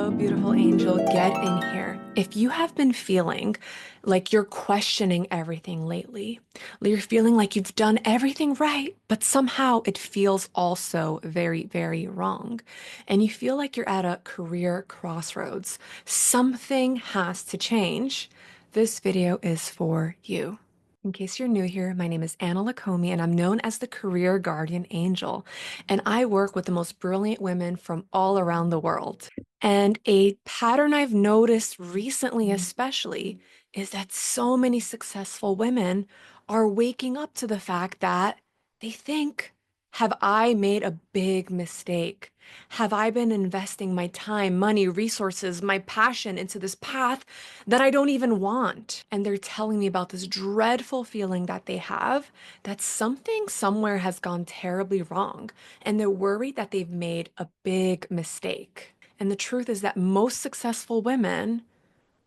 Hello, beautiful angel. Get in here. If you have been feeling like you're questioning everything lately, you're feeling like you've done everything right, but somehow it feels also very, very wrong, and you feel like you're at a career crossroads, something has to change. This video is for you. In case you're new here, my name is Anna Lacombe, and I'm known as the Career Guardian Angel. And I work with the most brilliant women from all around the world. And a pattern I've noticed recently, especially, is that so many successful women are waking up to the fact that they think, have I made a big mistake? Have I been investing my time, money, resources, my passion into this path that I don't even want? And they're telling me about this dreadful feeling that they have, that something somewhere has gone terribly wrong, and they're worried that they've made a big mistake. And the truth is that most successful women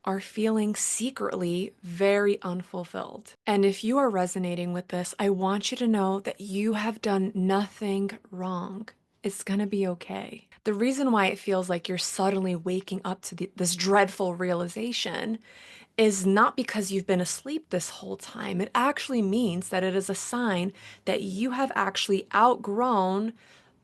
are feeling secretly very unfulfilled. And if you are resonating with this, I want you to know that you have done nothing wrong. It's gonna be okay. The reason why it feels like you're suddenly waking up to this dreadful realization is not because you've been asleep this whole time. It actually means that it is a sign that you have actually outgrown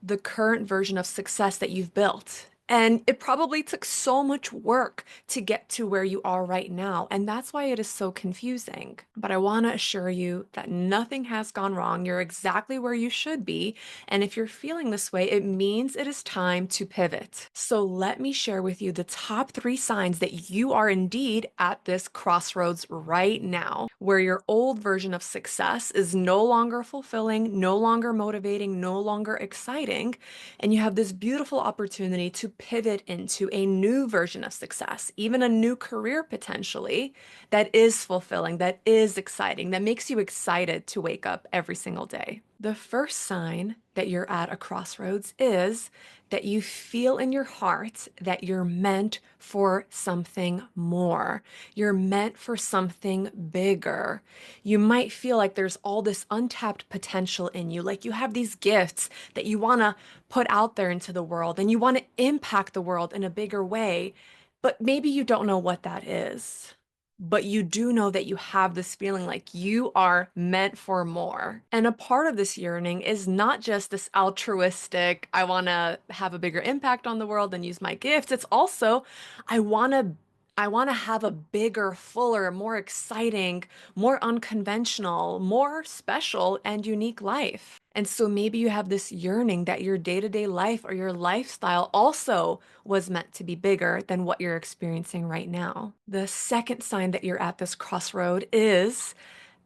the current version of success that you've built. And it probably took so much work to get to where you are right now. And that's why it is so confusing. But I want to assure you that nothing has gone wrong. You're exactly where you should be. And if you're feeling this way, it means it is time to pivot. So let me share with you the top 3 signs that you are indeed at this crossroads right now, where your old version of success is no longer fulfilling, no longer motivating, no longer exciting, and you have this beautiful opportunity to pivot into a new version of success, even a new career potentially that is fulfilling, that is exciting, that makes you excited to wake up every single day. The first sign that you're at a crossroads is that you feel in your heart that you're meant for something more. You're meant for something bigger. You might feel like there's all this untapped potential in you, like you have these gifts that you want to put out there into the world and you want to impact the world in a bigger way, but maybe you don't know what that is. But you do know that you have this feeling like you are meant for more. And a part of this yearning is not just this altruistic, I want to have a bigger impact on the world and use my gifts. It's also, I want to I want to have a bigger, fuller, more exciting, more unconventional, more special and unique life. And so maybe you have this yearning that your day-to-day life or your lifestyle also was meant to be bigger than what you're experiencing right now. The second sign that you're at this crossroad is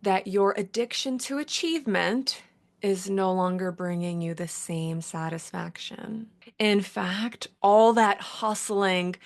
that your addiction to achievement is no longer bringing you the same satisfaction. In fact, all that hustling,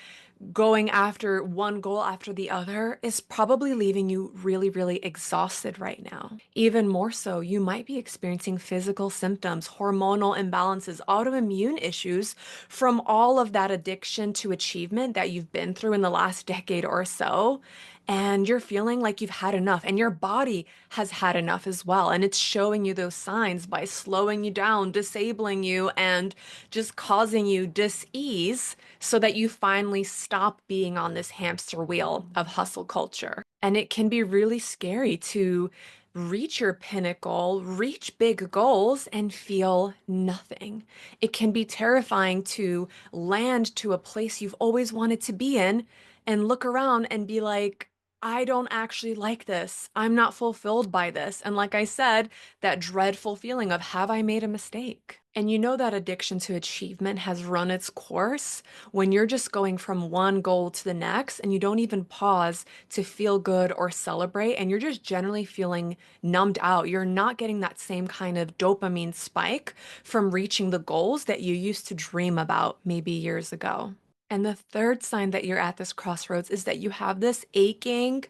going after one goal after the other is probably leaving you really, really exhausted right now. Even more so, you might be experiencing physical symptoms, hormonal imbalances, autoimmune issues from all of that addiction to achievement that you've been through in the last decade or so. And you're feeling like you've had enough, and your body has had enough as well. And it's showing you those signs by slowing you down, disabling you, and just causing you dis-ease so that you finally stop being on this hamster wheel of hustle culture. And it can be really scary to reach your pinnacle, reach big goals, and feel nothing. It can be terrifying to land to a place you've always wanted to be in and look around and be like, I don't actually like this. I'm not fulfilled by this. And like I said, that dreadful feeling of, have I made a mistake? And you know that addiction to achievement has run its course when you're just going from one goal to the next and you don't even pause to feel good or celebrate, and you're just generally feeling numbed out. You're not getting that same kind of dopamine spike from reaching the goals that you used to dream about maybe years ago. And the third sign that you're at this crossroads is that you have this aching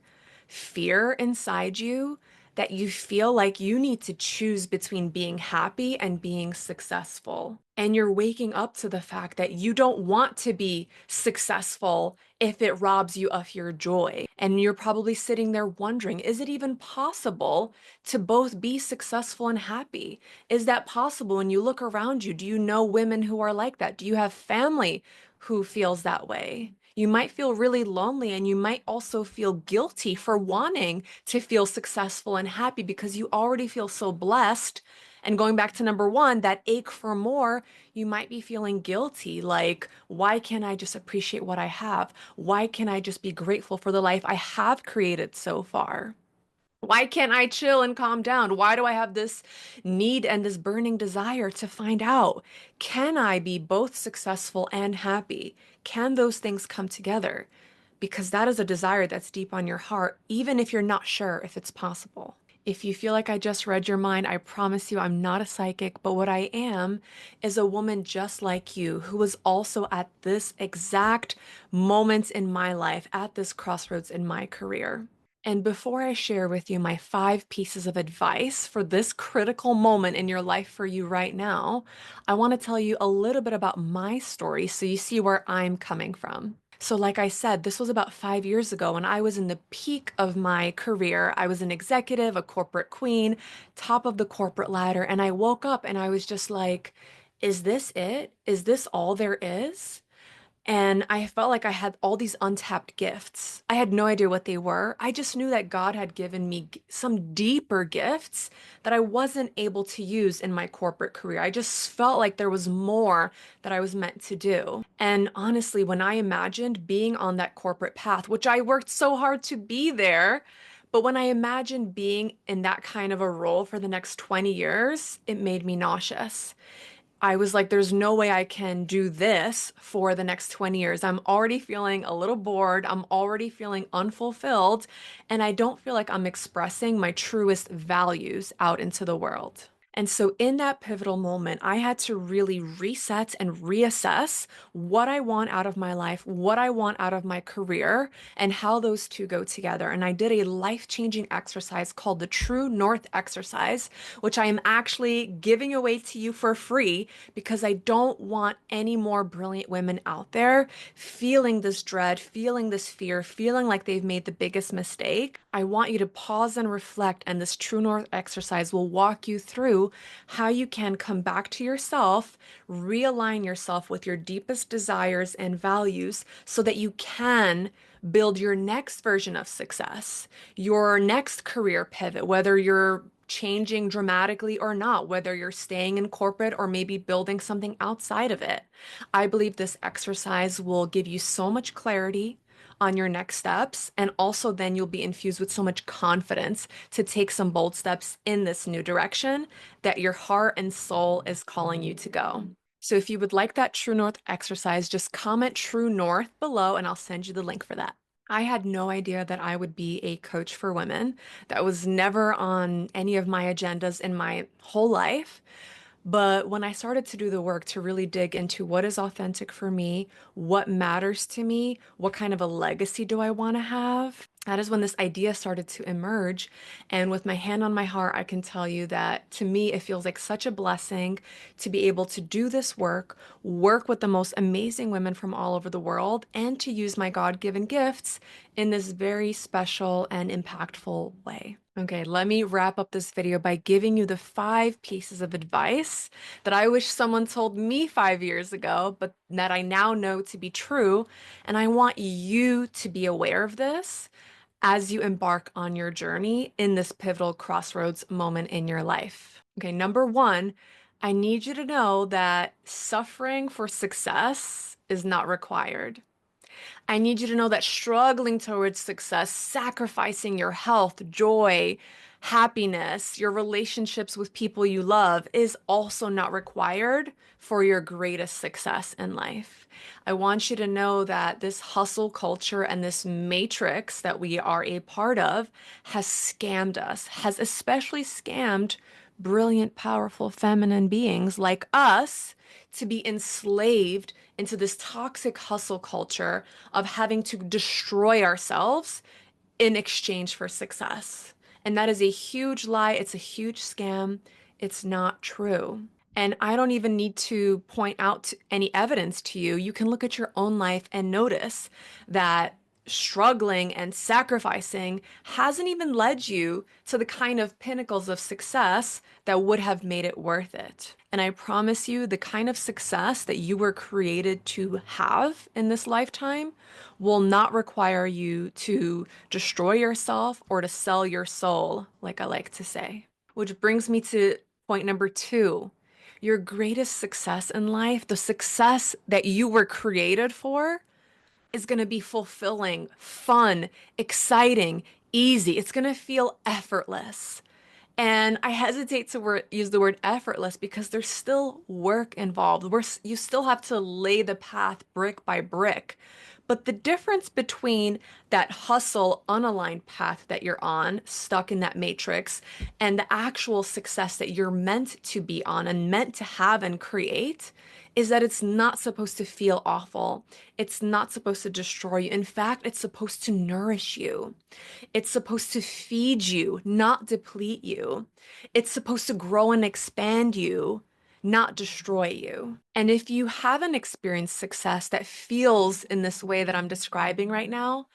fear inside you that you feel like you need to choose between being happy and being successful. And you're waking up to the fact that you don't want to be successful if it robs you of your joy. And you're probably sitting there wondering, is it even possible to both be successful and happy? Is that possible? When you look around you, do you know women who are like that? Do you have family who feels that way. You might feel really lonely and you might also feel guilty for wanting to feel successful and happy because you already feel so blessed. And going back to number one, that ache for more, you might be feeling guilty. Like, why can't I just appreciate what I have? Why can't I just be grateful for the life I have created so far? Why can't I chill and calm down? Why do I have this need and this burning desire to find out? Can I be both successful and happy? Can those things come together? Because that is a desire that's deep on your heart, even if you're not sure if it's possible. If you feel like I just read your mind, I promise you I'm not a psychic, but what I am is a woman just like you who was also at this exact moment in my life, at this crossroads in my career. And before I share with you my 5 pieces of advice for this critical moment in your life for you right now, I want to tell you a little bit about my story so you see where I'm coming from. So, like I said, this was about 5 years ago when I was in the peak of my career. I was an executive, a corporate queen, top of the corporate ladder. And I woke up and I was just like, is this it? Is this all there is? And I felt like I had all these untapped gifts. I had no idea what they were. I just knew that God had given me some deeper gifts that I wasn't able to use in my corporate career. I just felt like there was more that I was meant to do. And honestly, when I imagined being on that corporate path, which I worked so hard to be there, but when I imagined being in that kind of a role for the next 20 years, it made me nauseous. I was like, there's no way I can do this for the next 20 years. I'm already feeling a little bored. I'm already feeling unfulfilled. And I don't feel like I'm expressing my truest values out into the world. And so, in that pivotal moment, I had to really reset and reassess what I want out of my life, what I want out of my career, and how those two go together. And I did a life-changing exercise called the True North exercise, which I am actually giving away to you for free because I don't want any more brilliant women out there feeling this dread, feeling this fear, feeling like they've made the biggest mistake. I want you to pause and reflect, and this True North exercise will walk you through how you can come back to yourself, realign yourself with your deepest desires and values so that you can build your next version of success, your next career pivot, whether you're changing dramatically or not, whether you're staying in corporate or maybe building something outside of it. I believe this exercise will give you so much clarity on your next steps, and also then you'll be infused with so much confidence to take some bold steps in this new direction that your heart and soul is calling you to go. So if you would like that True North exercise, just comment True North below and I'll send you the link for that. I had no idea that I would be a coach for women. That was never on any of my agendas in my whole life. But when I started to do the work to really dig into what is authentic for me, what matters to me, what kind of a legacy do I want to have, that is when this idea started to emerge. And with my hand on my heart, I can tell you that to me, it feels like such a blessing to be able to do this work, work with the most amazing women from all over the world, and to use my God-given gifts in this very special and impactful way. Okay, let me wrap up this video by giving you the 5 pieces of advice that I wish someone told me 5 years ago, but that I now know to be true. And I want you to be aware of this as you embark on your journey in this pivotal crossroads moment in your life. Okay, number one, I need you to know that suffering for success is not required. I need you to know that struggling towards success, sacrificing your health, joy, happiness, your relationships with people you love is also not required for your greatest success in life. I want you to know that this hustle culture and this matrix that we are a part of has scammed us, has especially scammed brilliant, powerful, feminine beings like us to be enslaved into this toxic hustle culture of having to destroy ourselves in exchange for success. And that is a huge lie. It's a huge scam. It's not true. And I don't even need to point out any evidence to you. You can look at your own life and notice that struggling and sacrificing hasn't even led you to the kind of pinnacles of success that would have made it worth it. And I promise you, the kind of success that you were created to have in this lifetime will not require you to destroy yourself or to sell your soul, like I like to say. Which brings me to point number two. Your greatest success in life, the success that you were created for, is going to be fulfilling, fun, exciting, easy. It's going to feel effortless. And I hesitate to use the word effortless because there's still work involved. You still have to lay the path brick by brick. But the difference between that hustle, unaligned path that you're on, stuck in that matrix, and the actual success that you're meant to be on and meant to have and create is that it's not supposed to feel awful. It's not supposed to destroy you. In fact, it's supposed to nourish you. It's supposed to feed you, not deplete you. It's supposed to grow and expand you, not destroy you. And if you haven't experienced success that feels in this way that I'm describing right now,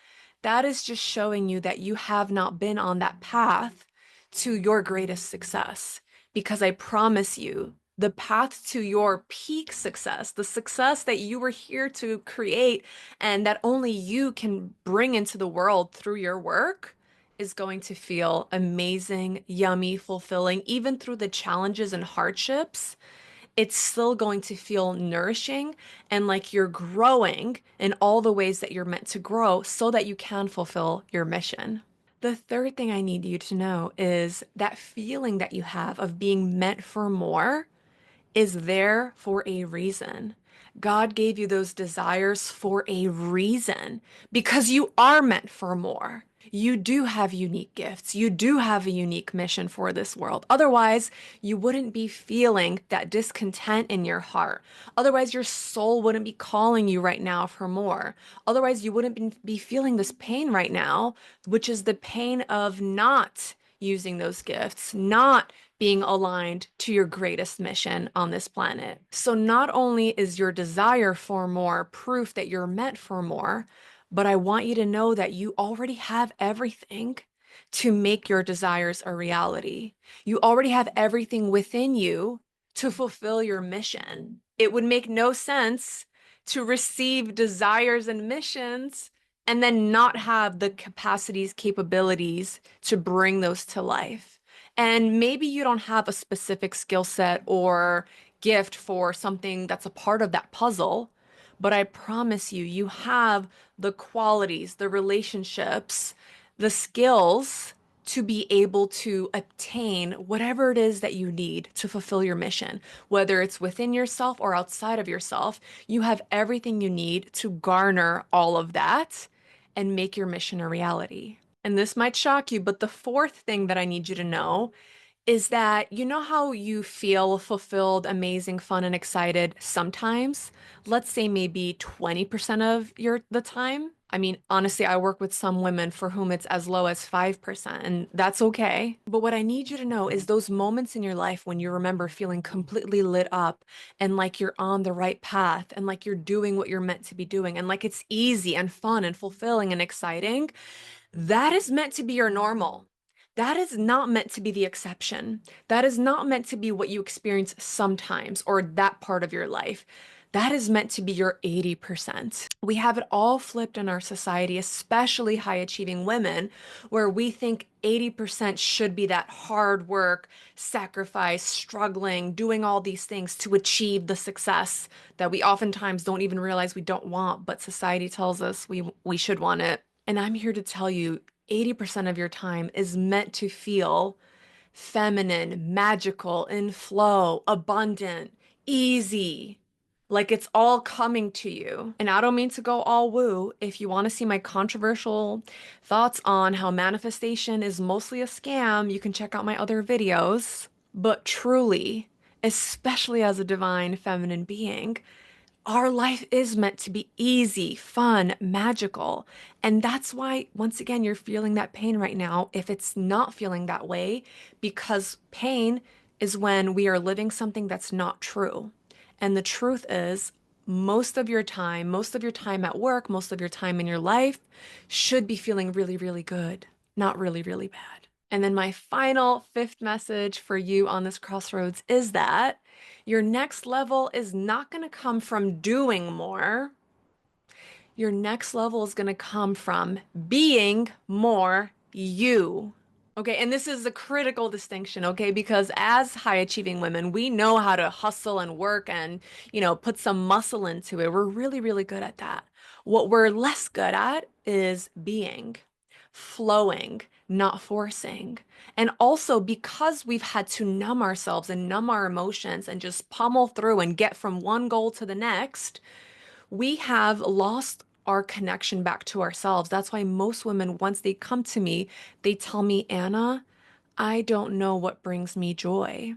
that is just showing you that you have not been on that path to your greatest success. Because I promise you, the path to your peak success, the success that you were here to create and that only you can bring into the world through your work, is going to feel amazing, yummy, fulfilling, even through the challenges and hardships. It's still going to feel nourishing and like you're growing in all the ways that you're meant to grow so that you can fulfill your mission. The third thing I need you to know is that feeling that you have of being meant for more is there for a reason. God gave you those desires for a reason because you are meant for more. You do have unique gifts. You do have a unique mission for this world. Otherwise, you wouldn't be feeling that discontent in your heart. Otherwise, your soul wouldn't be calling you right now for more. Otherwise, you wouldn't be feeling this pain right now, which is the pain of not using those gifts, not being aligned to your greatest mission on this planet. So not only is your desire for more proof that you're meant for more, but I want you to know that you already have everything to make your desires a reality. You already have everything within you to fulfill your mission. It would make no sense to receive desires and missions and then not have the capacities, capabilities to bring those to life. And maybe you don't have a specific skill set or gift for something that's a part of that puzzle, but I promise you, you have the qualities, the relationships, the skills to be able to obtain whatever it is that you need to fulfill your mission, whether it's within yourself or outside of yourself. You have everything you need to garner all of that and make your mission a reality. And this might shock you, but the fourth thing that I need you to know is that you know how you feel fulfilled, amazing, fun, and excited sometimes? Let's say maybe 20% of the time. I mean, honestly, I work with some women for whom it's as low as 5%, and that's okay. But what I need you to know is those moments in your life when you remember feeling completely lit up and like you're on the right path and like you're doing what you're meant to be doing and like it's easy and fun and fulfilling and exciting, that is meant to be your normal. That is not meant to be the exception. That is not meant to be what you experience sometimes or that part of your life. That is meant to be your 80%. We have it all flipped in our society, especially high achieving women, where we think 80% should be that hard work, sacrifice, struggling, doing all these things to achieve the success that we oftentimes don't even realize we don't want, but society tells us we should want it. And I'm here to tell you 80% of your time is meant to feel feminine, magical, in flow, abundant, easy, like it's all coming to you. And I don't mean to go all woo. If you want to see my controversial thoughts on how manifestation is mostly a scam, you can check out my other videos. But truly, especially as a divine feminine being, our life is meant to be easy, fun, magical. And that's why, once again, you're feeling that pain right now if it's not feeling that way, because pain is when we are living something that's not true. And the truth is, most of your time at work, most of your time in your life should be feeling really, really good, not really, really bad. And then my final fifth message for you on this crossroads is that your next level is not going to come from doing more. Your next level is going to come from being more you. Okay, and this is a critical distinction, okay? Because as high achieving women, we know how to hustle and work and, put some muscle into it. We're really, really good at that. What we're less good at is being, flowing, not forcing. And also because we've had to numb ourselves and numb our emotions and just pummel through and get from one goal to the next, we have lost our connection back to ourselves. That's why most women, once they come to me, they tell me, Anna, I don't know what brings me joy.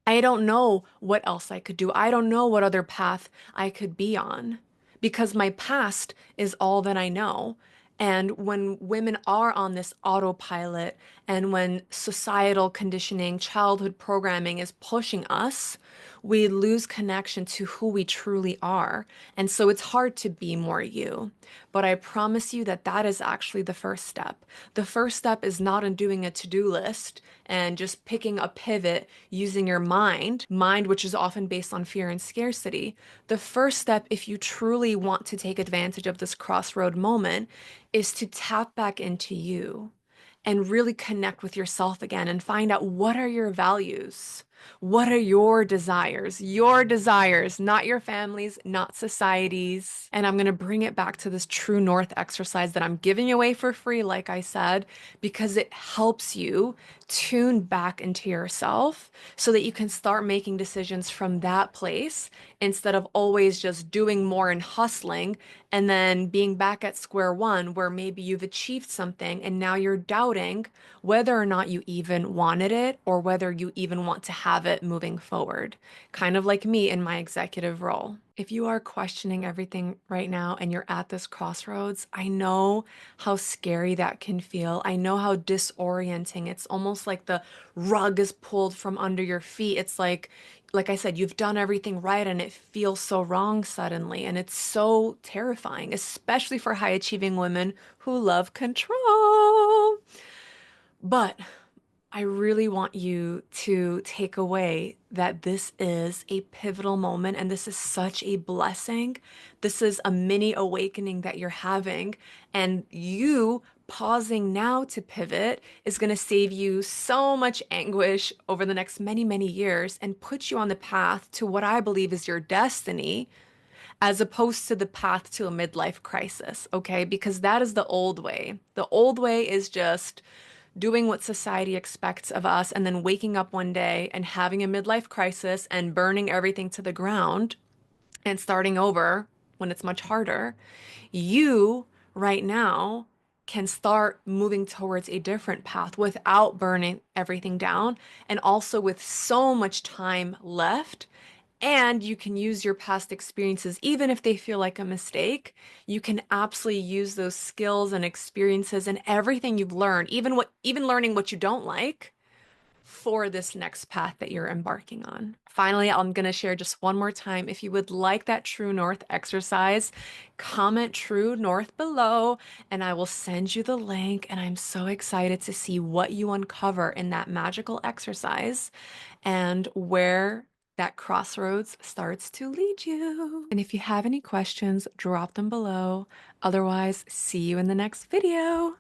I don't know what else I could do. I don't know what other path I could be on because my past is all that I know. And when women are on this autopilot and when societal conditioning, childhood programming is pushing us, we lose connection to who we truly are. And so it's hard to be more you. But I promise you that that is actually the first step. The first step is not in doing a to-do list and just picking a pivot using your mind, which is often based on fear and scarcity. The first step, if you truly want to take advantage of this crossroad moment, is to tap back into you and really connect with yourself again and find out what are your values? What are your desires? Your desires, not your family's, not society's. And I'm going to bring it back to this True North exercise that I'm giving away for free, like I said, because it helps you tune back into yourself so that you can start making decisions from that place instead of always just doing more and hustling and then being back at square one where maybe you've achieved something and now you're doubting whether or not you even wanted it or whether you even want to have it moving forward. Kind of like me in my executive role. If you are questioning everything right now and you're at this crossroads, I know how scary that can feel. I know how disorienting. It's almost like the rug is pulled from under your feet. It's like I said, you've done everything right and it feels so wrong suddenly. And it's so terrifying, especially for high achieving women who love control. But I really want you to take away that this is a pivotal moment and this is such a blessing. This is a mini awakening that you're having, and you pausing now to pivot is going to save you so much anguish over the next many, many years and put you on the path to what I believe is your destiny, as opposed to the path to a midlife crisis, okay? Because that is the old way. The old way is just doing what society expects of us and then waking up one day and having a midlife crisis and burning everything to the ground and starting over when it's much harder. You, right now, can start moving towards a different path without burning everything down and also with so much time left. And you can use your past experiences, even if they feel like a mistake. You can absolutely use those skills and experiences and everything you've learned, even learning what you don't like, for this next path that you're embarking on. Finally, I'm going to share just one more time. If you would like that True North exercise, comment True North below and I will send you the link. And I'm so excited to see what you uncover in that magical exercise and where that crossroads starts to lead you. And if you have any questions, drop them below. Otherwise, see you in the next video.